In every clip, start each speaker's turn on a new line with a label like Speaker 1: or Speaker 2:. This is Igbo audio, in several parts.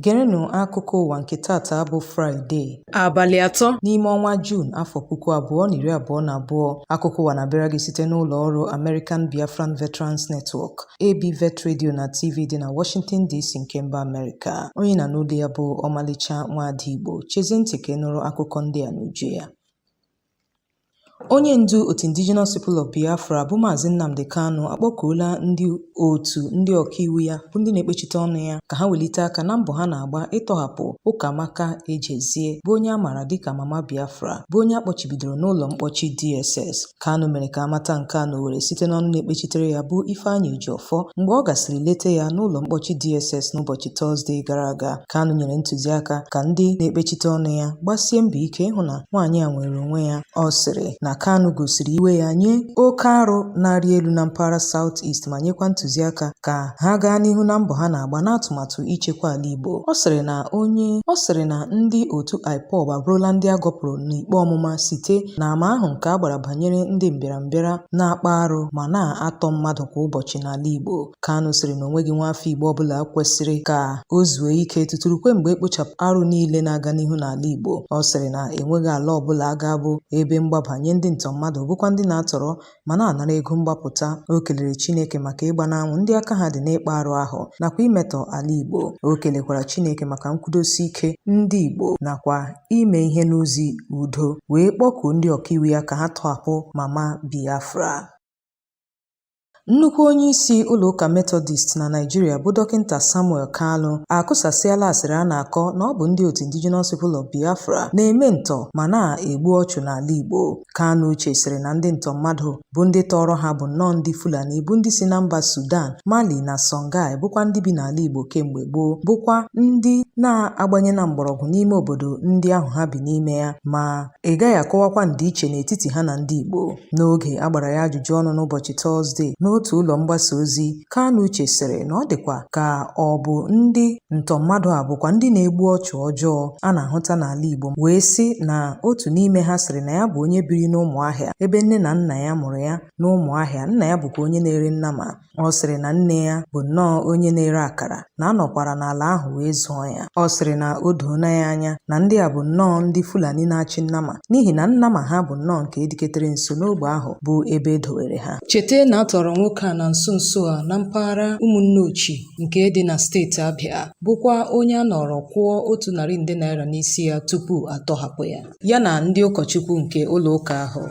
Speaker 1: Gerenụ akụkọ ụwa nke tata bụ Fraịde abalị 3 n'ime ọnwa Juun afọ 2022. Akụkọ ụwa na-abịara gị site n'ụlọ ọrụ American Biafran Veterans Network ABVet Radio na TV dị na Washington DC nke mba Amerịka. Onye na n'olu ya bụ Omalicha Nwada Igbo. Chezie ntị ka ị nụrụ akụkọ ndị a n'uju ya. Onye ndu otu Indigenous People of Biafra bụ Maazị Nnamdi Kanu akpọkuola ndị otu ndị ọkaiwu ya bụ ndị na-ekpechite ọnụ ya ka ha welite aka na mbọ ha na-agba ịtọhapụ Ụkamaka Ejezie bụ onye a maara dịka Mama Biafra bụ onye akpọchibidoro n'ụlọ mkpọchi DSS. Kanu mere ka amata nke a n'Owerri site n'ọnụ na-ekpechitere ya bụ Ifeanyị Ejiofor mgbe ọ gasịrị leta ya n'ụlọ mkpọchi DSS n'ụbọchị Tọzdee gara aga. Kanu nyere ntụziaka ka ndị na-ekpechite ọnụ ya gbasie mbọ ike ịhụ na nwaanyị a nwere onwe ya. Ọ sịrị na Kanu gosiri iwe ya nye oke arụ na-arị elu na mpaghara South East ma nyekwa ntụziaka ka ha gaa n'ihu na mbọ ha na-agba n'atụmatụ ichekwa ala Igbo. Ọ sịrị na ndị otu IPOB abụrụla ndị agọpụrụ n'ikpe ọmụma site na ama ahụ nke a gbara banyere ndị mbịarambịa na-akpa arụ ma na-atọ mmadụ kwa ụbọchị n'ala Igbo. Kanu sịrị na onweghị nwa afọ Igbo ọbụla kwesịrị ka o zuo ike tuturukwe mgbe ekpochapụ arụ niile na-aga n'ihu n'ala Igbo. Ọ sịrị na enweghị ala ọbụla ga-abụ ebe mgbabanye ndị ntọ mmadụ bụkwa ndị na-atọrọ ma na-anara ego mgbapụta. O kelere Chineke maka ịgba n'anwụ ndị aka ha dị n'ịkpa arụ ahụ nakwa imetọ ala Igbo. O kelekwara Chineke maka nkwudosi ike ndị Igbo nakwa ime ihe n'ozi udo, wee kpọkuo ndị ọkaiwu ya ka ha tọhapụ Mama Biafra. Nnukwu onye isi ụlọụka Methodist na Naịjirịa bụ Dọkịnta Samuel Kalu akụsasịala asịrị a na-akọ na ọ bụ ndị otu Indigenous People of Biafra na-eme ntọ ma na-egbu ọchụ n'ala Igbo. Kanu chesịrị na ndị ntọ mmadụ bụ ndị tọrọ ha bụ nnọọ ndị Fulani bụ ndị si na mba Sudan, Mali na Songhai bụkwa ndị bi n'ala Igbo kemgbe gboo, bụkwa ndị na-agbanye na mgbọrọgwụ n'ime obodo ndị ahụ ha bi n'ime ya, ma ị gaghị akọwakwa ndịiche n'etiti ha na ndị Igbo. N'oge a gbara ya ajụjụ ọnụ n'ụbọchị Tọzdee n'otu ụlọ mgbasa ozi, Kanu chesịrị na ọ dịkwa ka ọ bụ ndị ntọ mmadụ a bụkwa ndị na-egbu ọchụ ọjọọ a na-ahụta n'ala Igbo, wee sị na otu n'ime ha sịrị na ya bụ onye biri n'Ụmụahịa ebe nne na nna ya mụrụ ya n'Ụmụahịa. Nna ya bụkwa onye na-ere nnama. Ọ sịrị na nne ya bụ nnọọ onye na-ere akara na anọkwara n'ala ahụ wee zụọ ya. Ọ sịrị na o doona ya anya na ndị a bụ nnọọ ndị Fulani na-achị nnama n'ihi na nnama ha bụ nnọọ nke ediketere nso n'ogbe ahụ bụ ebe edowere ha. Cheta na atọrọ nwoke a na nso a na mpaghara Ụmụnne Ochi nke dị na steeti Abịa, bụkwa onye a nọrọ kwụọ 100 nde naira n'isi ya tupu atọhapụ ya na ndị ụkọchukwu nke ụlọụka ahụ.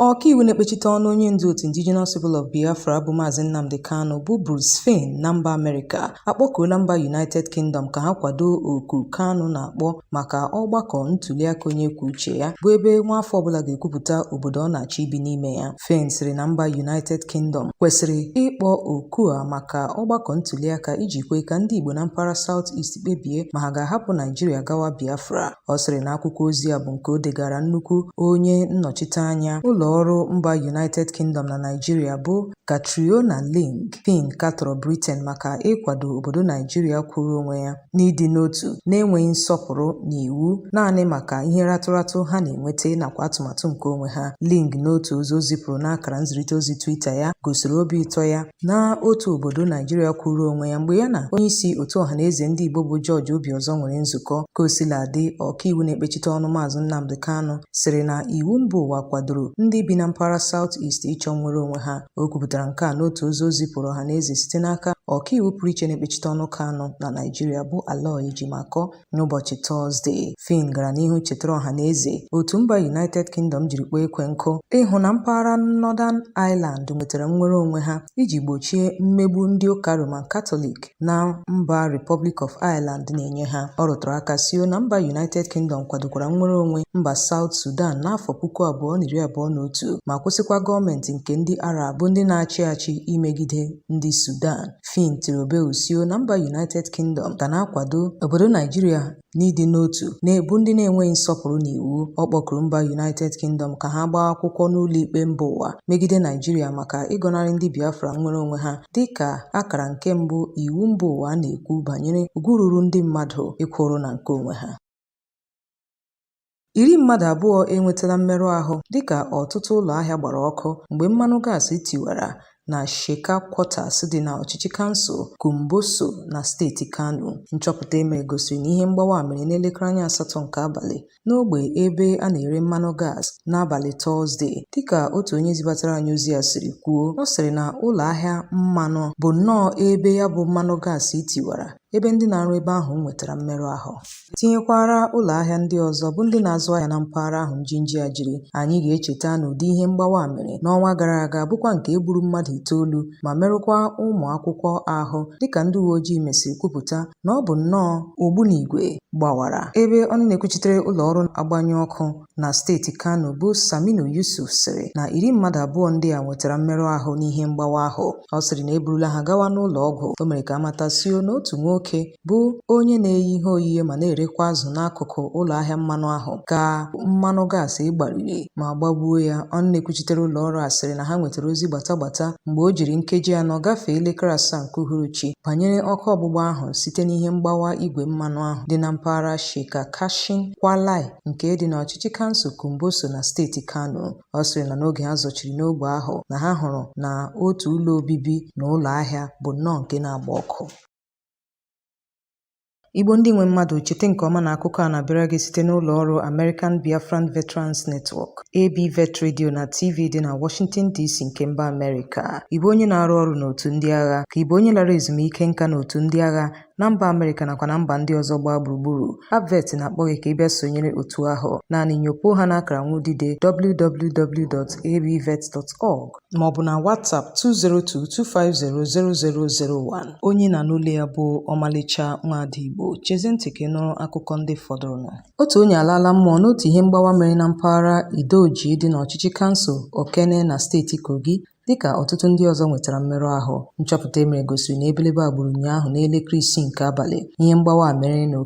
Speaker 1: Ọkaiwu na-ekpechite ọnụ onye ndu otu Indigenous People of Biafra bụ Maazị Nnamdi Kanu bụ Bruce Fein na mba Amerịka akpọkuola mba United Kingdom ka ha kwado oku Kanu na-akpọ maka ọgbakọ ntuliaka onye kwuo uche ya bụ ebe nwaafọ ọbụla ga-ekwupụta obodo ọ na-achọ ibi n'ime ya. Fein sịrị na mba United Kingdom kwesịrị ịkpọ oku a maka ọgbakọ ntuliaka iji kwe ka ndị Igbo na mpaghara South East kpebie ma ha ga-ahapụ Naijiria gawa Biafra. Ọ sịrị na akwụkwọ ozi a bụ nke o degara nnukwu onye nnọchite anya ụlọ ọrụ mba United Kingdom na Naịjirịa bụ Catriona Ling. Fein katọrọ Britain maka ịkwado obodo Naịjirịa kwụrụ onwe ya n'ịdị n'otu na-enweghị nsọpụrụ n'iwu naanị maka ihe ratụratụ ha na-enweta nakwa atụmatụ nke onwe ha. Ling n'otu ozi o zipụrụ n'akara nzirịta ozi Twitter ya gosiri obi ụtọ ya na otu obodo Naịjirịa kwụrụ onwe ya mgbe ya na onyeisi otu ọhaneze ndị Igbo bụ George Obiọzọ nwere nzukọ. Ka o siladị, ọkaiwu na-ekpechite ọnụ Maazị Nnamdi Kanu sịrị na iwu mba ụwa kwadoro ndị bi na mpaghara South East ịchọ nnwere onwe ha. O kwupụtara nke a n'otu ozi o zipụrụ ọhaneze site n'aka ọkaiwu pụrụ iche na-ekpechite ọnụ Kanu na Naịjirịa bụ Aloy Ejimakor n'ụbọchị Tọzdee. Fein gara n'ihu chetara ọhaneze otu mba United Kingdom jiri kpọọ ekwe nkụ ịhụ na mpaghara Northern Ireland nwetara nnwere onwe ha iji gbochie mmegbu ndị ụka Roman Catholic na mba Republic of Ireland na-enye ha. Ọ rụtụrụ aka sio na mba United Kingdom kwadokwara nnwere onwe mba South Sudan n'afọ 2021 ma kwụsịkwa gọọmenti nke ndị Arab bụ ndị na-achị achị imegide ndị Sudan. Fein tiri obehusio na mba United Kingdom ga na-akwado obodo Naijiria n'ịdị n'otu na-ebu ndị na-enweghị nsọpụrụ n'iwu. Ọ kpọkuru mba United Kingdom ka ha gbaa akwụkwọ n'ụlọ ikpe mba ụwa megide Naijiria maka ịgọnarị ndị Biafra nnwere onwe ha dịka akara nke mbụ iwu mba ụwa na-ekwu banyere ugwu ruru ndị mmadụ ịkwụrụ na nke onwe ha. 10 mmadụ abụọ enwetala mmerụ ahụ dịka ọtụtụ ụlọ ahịa gbara ọkụ mgbe mmanụ gaasị tiwara na Sheka Quarters dị na ọchịchị kansụl Kumboso na steeti Kano. Nchọpụta emere gosiri na ihe mgbawa mere n'elekere anya 8 nke abalị n'ogbe ebe a na-ere mmanụ gas n'abalị Tọzdee. Dịka otu onye zibatara anyị ozi ya siri kwuo, ọ sịrị na ụlọ ahịa mmanụ bụ nnọọ ebe ya bụ mmanụ gas tiwara, ebe ndị na-arụ ebe ahụ nwetara mmerụ ahụ. Tinyekwara ụlọ ahịa ndị ọzọ bụ ndị na-azụ ahịa na mpaghara ahụ njinji a jiri. Anyị ga-echeta na ụdị ihe mgbawa mere n'ọnwa gara aga bụkwa nke egburu mmadụ 9 ma merụkwa ụmụ akwụkwọ ahụ, dịka ndị uwe ojii mesịrị kwupụta na ọ bụ nnọọ ogbunigwe gbawara. Ebe ọnụ na-ekwuchitere ụlọ ọrụ agbanyụ ọkụ na steeti Kano bụ Saminu Yusuf sịrị na 10 mmadụ abụọ ndị a nwetara mmerụ ahụ n'ihe mgbawa ahụ. Ọ sịrị na eburula ha gawa n'ụlọ ọgwụ. O mere ka amatasio na otu nwoke bụ onye na-eyi ihe oyiye ma na-erekwa azụ n'akụkụ ụlọ ahịa mmanụ ahụ ka mmanụ gaasị gbariri ma gbagbuo ya. Ọnụ na-ekwuchitere ụlọ ọrụ a sịrị na ha nwetara ozi gbata mgbe o jiri nkeji 4 gafee elekere 7 nke uhuruchi banyere ọkụ ọgbụgba ahụ site n'ihe mgbawa igwe mmanụ ahụ dị na mpaghara Sheka Kashin Kwalai nke dị n'ọchịchị kansụl Kumboso na steeti Kano. Ọ sịrị na n'oge ha zọchiri n'ogbe ahụ na ha hụrụ na otu ụlọ obibi na ụlọ ahịa bụ nnọọ nke na-agba ọkụ. Igbo ndị nwe mmadụ, chete nke ọma na akụkọ a na-abịara gị site n'ụlọ ọrụ American Biafran Veterans Network ABVet Radio na TV dị na Washington DC nke mba Amerịka. Igbo onye na-arụ ọrụ n'otu ndị agha ka Igbo onye lara ezumike nka n'otu ndị agha na mba Amerịka nakwa na mba ndị ọzọ gbaa gburugburu. ABVet na-akpọ gị ka ị bịa sonyere otu ahụ. Naanị nyopuo ha n'akara nwudide www.abvet.org maọbụ na WhatsApp 202-250-0001. Onye na n'ụlọ ya bụ Omalicha Nwada Igbo. Chezie ntị ka ị nụrụ akụkọ ndị fọdụrụnụ. Otu onye alaala mmụọ n'otu ihe mgbawa mere na mpaghara Idoji dị n'ọchịchị kansụl Okene na steeti Kogi, dịka ọtụtụ ndị ọzọ nwetara mmerụ ahụ. Nchọpụta emere gosiri na ebelebe agbụrụ ụnyaahụ n'elekere 6 nke abalị. Ihe mgbawa mere na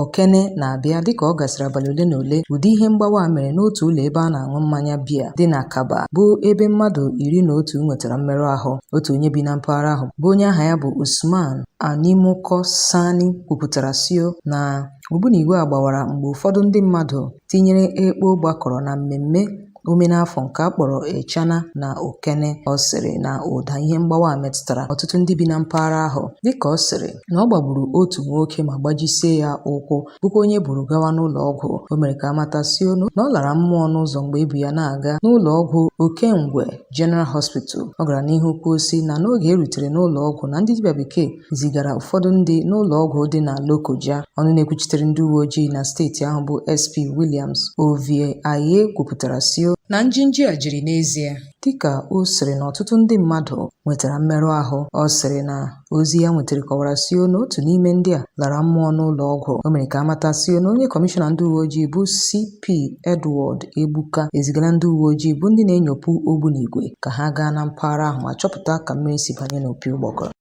Speaker 1: Okene na-abịa dịka ọ gasịrị abalị ole na ole. Ụdị ihe mgbawa mere n'otu ụlọ ebe a na-aṅụ mmanya biya dị na Kaba bụ ebe mmadụ 11 nwetara mmerụ ahụ. Otu onye bi na mpaghara ahụ bụ onye aha ya bụ Usman Animuko Sani kwupụtara sio na ogbunigwe a gbawara mgbe ụfọdụ ndị mmadụ tinyere ekpo gbakọrọ na mmemme omenafọ nke akpọrọ Echana na Okene. Ọ sịrị na ụda ihe mgbawa metụtara ọtụtụ ndị bi na mpaghara ahụ, dịka ọ sịrị na ọ gbagburu otu nwoke ma gbajisie ya ụkwụ, bụkwa onye buru gawa n'ụlọ ọgwụ. O mere ka amatasio na ọ lara mmụọ n'ụzọ mgbe ebu ya na-aga n'ụlọ ọgwụ Okengwe General Hospital. Ọ gara n'ihu kwuo sị na n'oge erutere n'ụlọ ọgwụ na ndị dibịa bekee zigara ụfọdụ ndị n'ụlọ ọgwụ dị na Lokoja. Ọnụ na-ekwuchitere ndị uwe ojii na steeti ahụ bụ SP Williams Ovie Aye kwupụtara sio na njinji a jiri n'ezie, dịka o sịrị na ọtụtụ ndị mmadụ nwetara mmerụ ahụ. Ọ sịrị na ozi ya nwetara kọwara sio na otu n'ime ndị a lara mmụọ n'ụlọ ọgwụ. O mere ka amatasio na onye kọmishọna ndị uwe ojii bụ CP Edward Egbuka ezigara ndị uwe ojii bụ ndị na-enyopụ ogbunigwe ka ha gaa na mpaghara ahụ ma chọpụta ka mmiri si banye n'opi ụgbọgọrọ.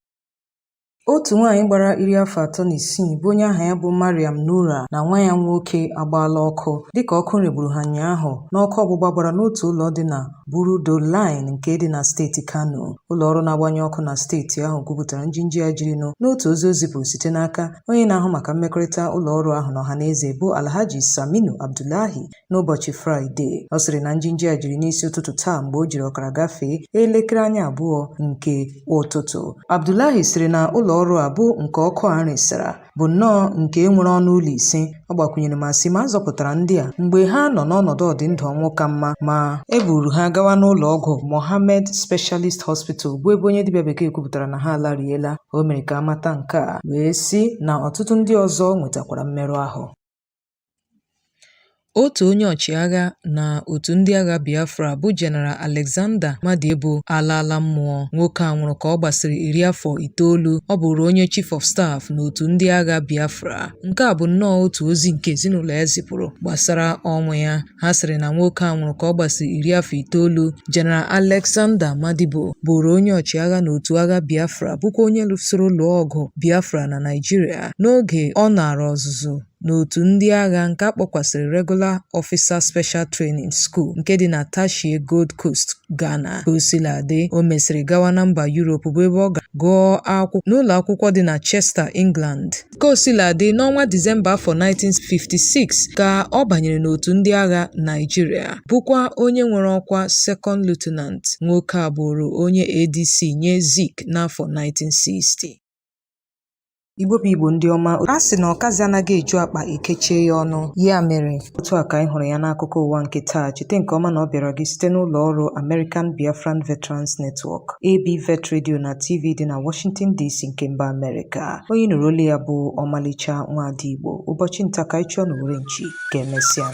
Speaker 1: Otu nwaanyị gbara 36 bụ onye aha ya bụ Mariam Nura na nwa ya nwoke agbaala ọkụ dịka ọkụ regburu ha ụnyaahụ n'ọkụ ọgbụgba gbara n'otu ụlọ dị na Burudo Line nke dị na steeti Kano. Ụlọ ọrụ na-agbanye ọkụ na steeti ahụ kwupụtara njinji a jirinụ n'otu ozi o zipụrụ site n'aka onye na-ahụ maka mmekọrịta ụlọ ọrụ ahụ na ọhaneze bụ Alhaji Saminu Abdullahi n'ụbọchị Fraịde. Ọ sịrị na njinji a jiri n'isi ụtụtụ taa mgbe o jiri ọkara gafee elekere anya 2 nke ụtụtụ. Abdullahi sịrị na ụlọ ọrụ a bụ nke ọkụ a resara bụ nnọọ nke nwere ọnụ ụlọ 5. Ọ gbakwunyere ma sị ma zọpụtara ndị a mgbe ha nọ n'ọnọdụ ọdịndụ ọnwụ ka mma ma eburu ha gawa n'ụlọ ọgwụ Mohammed Specialist Hospital bụ ebe onye dibịa bekee kwupụtara na ha alariela. O mere ka amata nke a wee sị na ọtụtụ ndị ọzọ nwetakwara mmerụ ahụ. Otu onye ọchịagha na otu ndị agha Biafra bụ General Alexander Madiebo alaala mmụọ. Nwoke a nwụrụ ka ọ gbasịrị 10 afọ. Ọ bụrụ onye Chief of Staff n'otu ndị agha Biafra. Nke a bụ nnọọ otu ozi nke ezinụlọ ya zipụrụ gbasara ọnwụ ya. Ha sịrị na nwoke a nwụrụ ka ọ gbasịrị 10 afọ. General Alexander Madiebo bụrụ onye ọchịagha n'otu agha Biafra, bụkwa onye lụsoro lụọ ọgụ Biafra na Naịjirịa n'oge ọ nara ọzụzụ n'otu ndị agha nke akpọkwasịrị Regular Officer Special Training School nke dị na Tashie, Gold Coast, Ghana. Kosiladị, o mesịrị gawa na mba Europe bụ ebe ọ ga-gụọ akwụkwọ n'ụlọ akwụkwọ dị na Chester, England. Kosiladị, n'ọnwa Disemba afọ 1956 ka ọ banyere n'otu ndị agha Naịjirịa, bụkwa onye nwere ọkwa Second Lieutenant. Nwoke a bụrụ onye ADC nye Zik n'afọ 1960. Igbo bụ Igbo ndị ọma, a sị na ọkazi anaghị eju akpa ekechie ya ọnụ. Ya mere, otu a ka anyị hụrụ ya n'akụkọ ụwa nke taa. Chete nke ọma na ọ bịara gị site n'ụlọ ọrụ American Biafran Veterans Network, ABVet Radio na TV dị na Washington DC nke mba Amerịka. Onye nụrụ olu ya bụ Omalicha Nwada Igbo. Ụbọchị nta ka anyị chọọ n'Orenchi ga-emesịa.